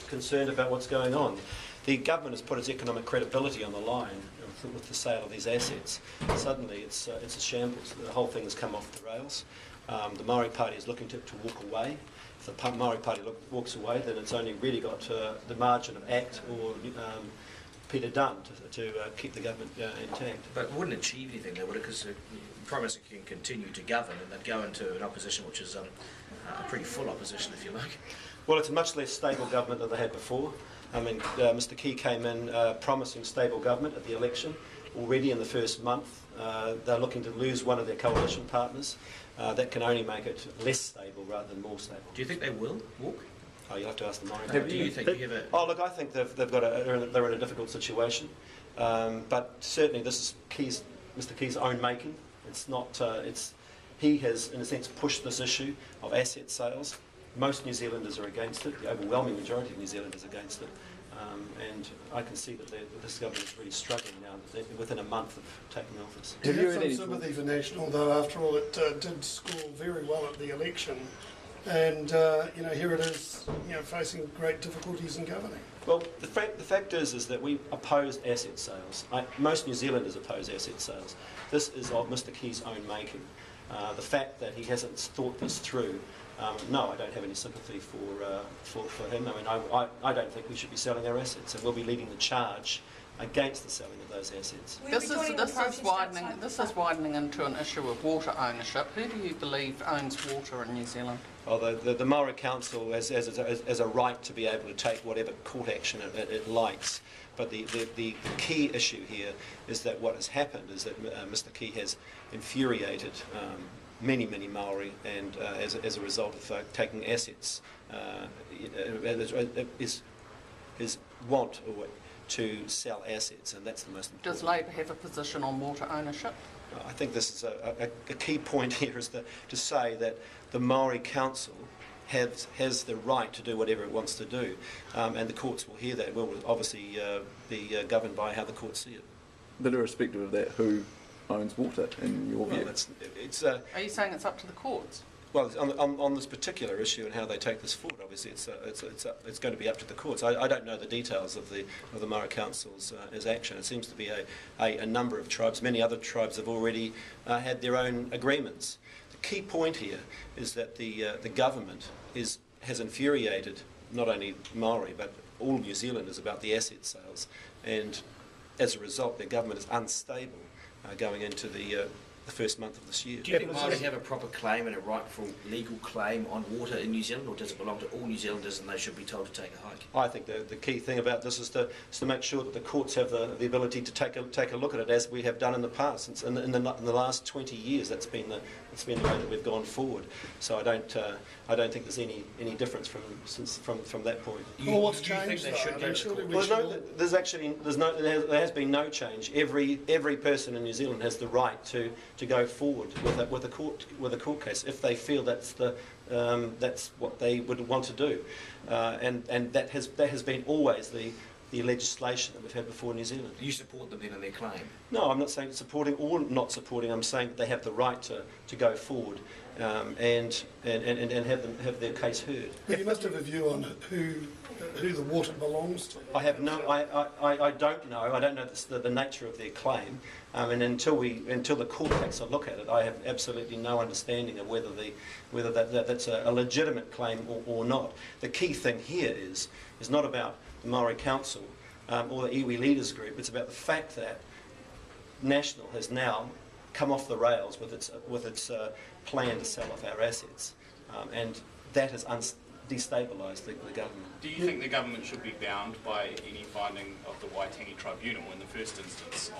concerned about what's going on. The government has put its economic credibility on the line with the sale of these assets. Suddenly it's a shambles. The whole thing has come off the rails. The Maori Party is looking to walk away. If the Maori Party walks away, then it's only really got the margin of ACT or Peter Dunn to keep the government intact. But it wouldn't achieve anything though, would it? Because the Prime Minister can continue to govern and then go into an opposition which is a pretty full opposition, if you like. Well, it's a much less stable government than they had before. I mean, Mr Key came in promising stable government at the election. Already in the first month, they're looking to lose one of their coalition partners. That can only make it less stable rather than more stable. Do you think they will walk? Oh, you'll have to ask the Maori. Do you think you have a... Oh, look, I think they're in a difficult situation. But certainly this is Mr Key's own making. It's not. He has, in a sense, pushed this issue of asset sales. Most New Zealanders are against it. The overwhelming majority of New Zealanders are against it. And I can see that this government is really struggling now within a month of taking office. Do you have some sympathy for National, though? After all, it did score very well at the election, and here it is, facing great difficulties in governing. Well, the fact is that we opposed asset sales. Most New Zealanders oppose asset sales. This is of Mr Key's own making. The fact that he hasn't thought this through. No, I don't have any sympathy for him. I mean, I don't think we should be selling our assets, and we'll be leading the charge against the selling of those assets. This is widening into an issue of water ownership. Who do you believe owns water in New Zealand? Well, the Maori Council has a right to be able to take whatever court action it likes. But the key issue here is that what has happened is that Mr Key has infuriated many Maori, and as a result of taking assets, his want to sell assets, and that's the most important. Does Labor have a position on water ownership? I think this is a key point here is to say that the Maori Council has the right to do whatever it wants to do, and the courts will hear that. Will obviously be governed by how the courts see it. But irrespective of that, who owns water in your view? Are you saying it's up to the courts? Well, on this particular issue and how they take this forward, obviously it's going to be up to the courts. I don't know the details of the Maori Council's action. It seems to be a number of tribes. Many other tribes have already had their own agreements. The key point here is that the government has infuriated not only Maori but all New Zealanders about the asset sales, and as a result, their government is unstable going into the first month of this year. Do you think Māori have a proper claim and a rightful legal claim on water in New Zealand, or does it belong to all New Zealanders and they should be told to take a hike? I think the key thing about this is to make sure that the courts have the ability to take a look at it, as we have done in the past. In the last 20 years, that's been the way that we've gone forward. So I don't think there's any difference from that point. Well, what's changed? There has been no change. Every person in New Zealand has the right to go forward with a court case if they feel that's what they would want to do, and that has been always the legislation that we've had before New Zealand. Do you support them then in their claim? No, I'm not saying supporting or not supporting. I'm saying that they have the right to go forward and have their case heard. But you must have a view on who the water belongs to. I have no. I don't know. I don't know the nature of their claim, and until the court takes a look at it, I have absolutely no understanding of whether that's a legitimate claim or not. The key thing here is not about the Maori Council or the iwi Leaders Group. It's about the fact that National has now come off the rails with its plan to sell off our assets, and that has destabilised the government. Do you think the government should be bound by any finding of the Waitangi Tribunal in the first instance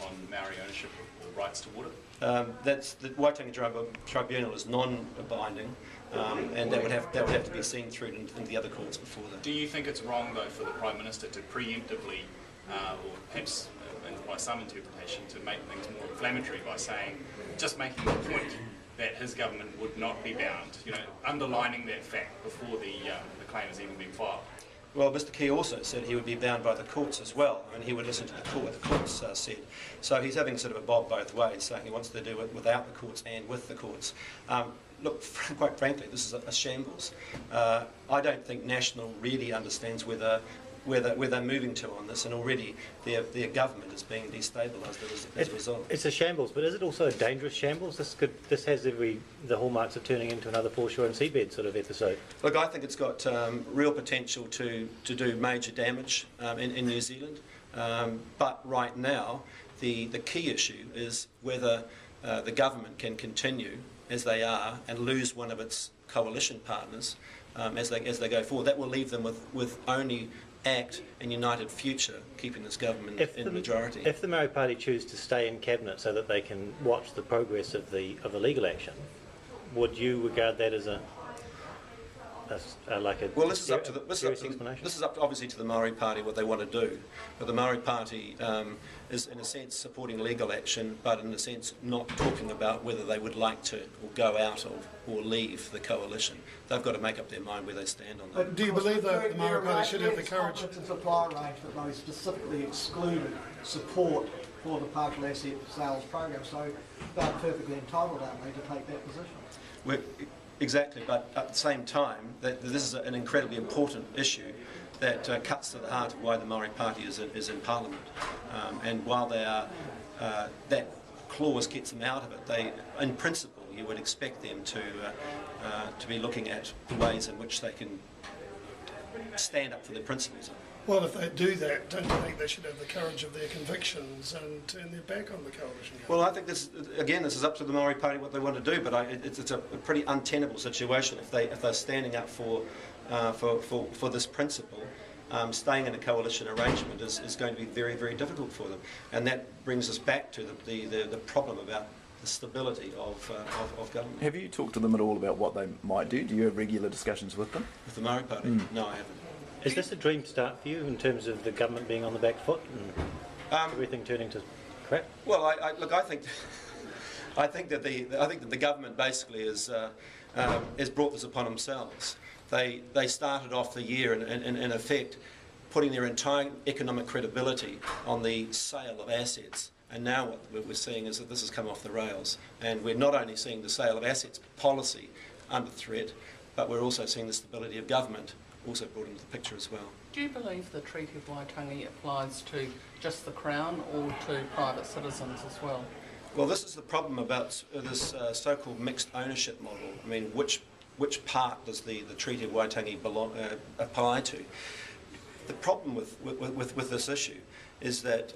on Maori ownership or rights to water? The Waitangi Tribunal is non-binding, and that would have to be seen through in the other courts before that. Do you think it's wrong, though, for the Prime Minister to preemptively, or perhaps by some interpretation, to make things more inflammatory by just making the point that his government would not be bound, underlining that fact before the claim has even been filed? Well, Mr Key also said he would be bound by the courts as well, and he would listen to what the courts said. So he's having sort of a bob both ways, saying he wants to do it without the courts and with the courts. look, quite frankly, this is a shambles. I don't think National really understands where they're moving to on this, and already their government is being destabilised as a result. It's a shambles, but is it also a dangerous shambles? This has the hallmarks of turning into another foreshore and seabed sort of episode. Look, I think it's got real potential to do major damage in New Zealand, but right now the key issue is whether the government can continue as they are and lose one of its coalition partners as they go forward. That will leave them with only ACT and United Future keeping this government in the majority. If the Maori Party choose to stay in cabinet so that they can watch the progress of the legal action, would you regard that as this is up obviously to the Maori Party what they want to do, but the Maori Party is in a sense supporting legal action, but in a sense not talking about whether they would like to or go out of or leave the coalition. They've got to make up their mind where they stand on that. But do you believe that the Maori Party should have the courage? The supply arrangement very specifically excluded support for the partial asset sales program, so they're perfectly entitled, aren't they, to take that position? Exactly, but at the same time, this is an incredibly important issue that cuts to the heart of why the Maori Party is in Parliament. And while they are, that clause gets them out of it, they, in principle, you would expect them to be looking at the ways in which they can stand up for their principles. Well, if they do that, don't you think they should have the courage of their convictions and turn their back on the coalition government? Well, I think this is up to the Maori Party what they want to do, but it's a pretty untenable situation if they're standing up for this principle. Staying in a coalition arrangement is going to be very, very difficult for them, and that brings us back to the problem about the stability of government. Have you talked to them at all about what they might do? Do you have regular discussions with them? With the Maori Party? No, I haven't. Is this a dream start for you in terms of the government being on the back foot and everything turning to crap? Well, I think that the government basically has brought this upon themselves. They started off the year in effect putting their entire economic credibility on the sale of assets, and now what we're seeing is that this has come off the rails, and we're not only seeing the sale of assets policy under threat, but we're also seeing the stability of government also brought into the picture as well. Do you believe the Treaty of Waitangi applies to just the Crown or to private citizens as well? Well, this is the problem about this so-called mixed ownership model. I mean, which part does the Treaty of Waitangi apply to? The problem with this issue is that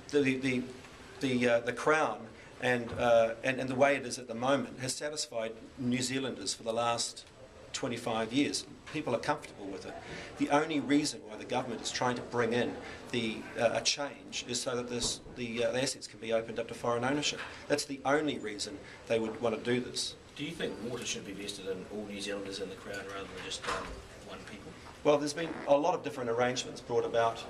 the Crown and the way it is at the moment has satisfied New Zealanders for the last 25 years. People are comfortable with it. The only reason why the government is trying to bring in a change is so that the assets can be opened up to foreign ownership. That's the only reason they would want to do this. Do you think water should be vested in all New Zealanders in the Crown rather than just one people? Well, there's been a lot of different arrangements brought about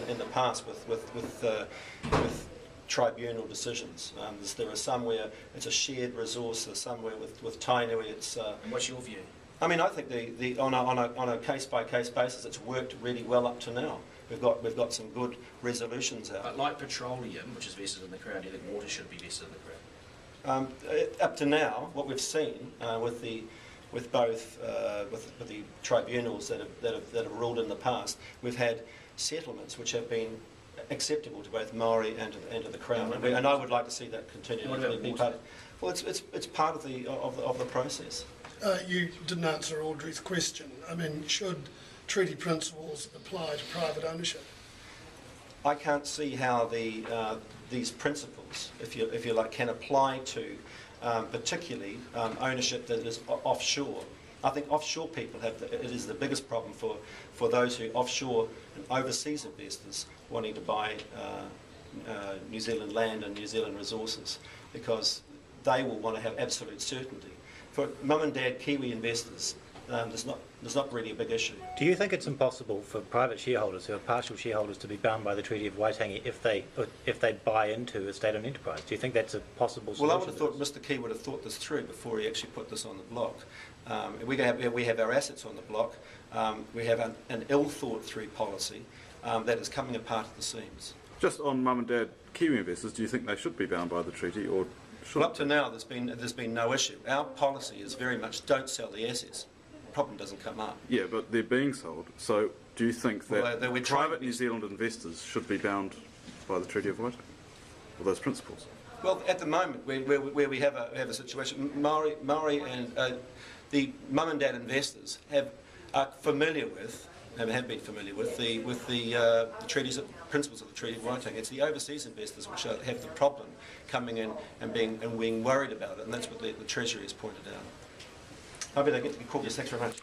in the past with tribunal decisions. There are some where it's a shared resource. There's some where with Tainui it's. And what's your view? I mean, I think on a case-by-case basis, it's worked really well up to now. We've got some good resolutions out. But like petroleum, which is vested in the Crown, do you think water should be vested in the Crown? Up to now, what we've seen with the tribunals that have ruled in the past, we've had settlements which have been acceptable to both Maori and to the Crown, and I would like to see that continue. What about water? Well, it's part of the process. You didn't answer Audrey's question. I mean, should treaty principles apply to private ownership? I can't see how these principles, if you like, can apply to particularly ownership that is offshore. I think offshore people it is the biggest problem for those who offshore and overseas investors wanting to buy New Zealand land and New Zealand resources, because they will want to have absolute certainty. For mum and dad Kiwi investors, there's not really a big issue. Do you think it's impossible for private shareholders who are partial shareholders to be bound by the Treaty of Waitangi if they buy into a state-owned enterprise? Do you think that's a possible solution? Well, I would have thought Mr. Key would have thought this through before he actually put this on the block. We have our assets on the block. We have an ill-thought-through policy that is coming apart at the seams. Just on mum and dad Kiwi investors, do you think they should be bound by the treaty, or Well, up to now, there's been no issue. Our policy is very much don't sell the assets. The problem doesn't come up. Yeah, but they're being sold. So do you think that Well, we're private trying- New Zealand investors should be bound by the Treaty of Waitangi, or those principles? Well, at the moment, where we have a situation, Maori and the mum and dad investors are familiar with, and have been familiar with the treaties, principles of the Treaty of Waitangi. It's the overseas investors which have the problem coming in and being worried about it, and that's what the Treasury has pointed out. I bet I get to be called. Yes, thanks very much.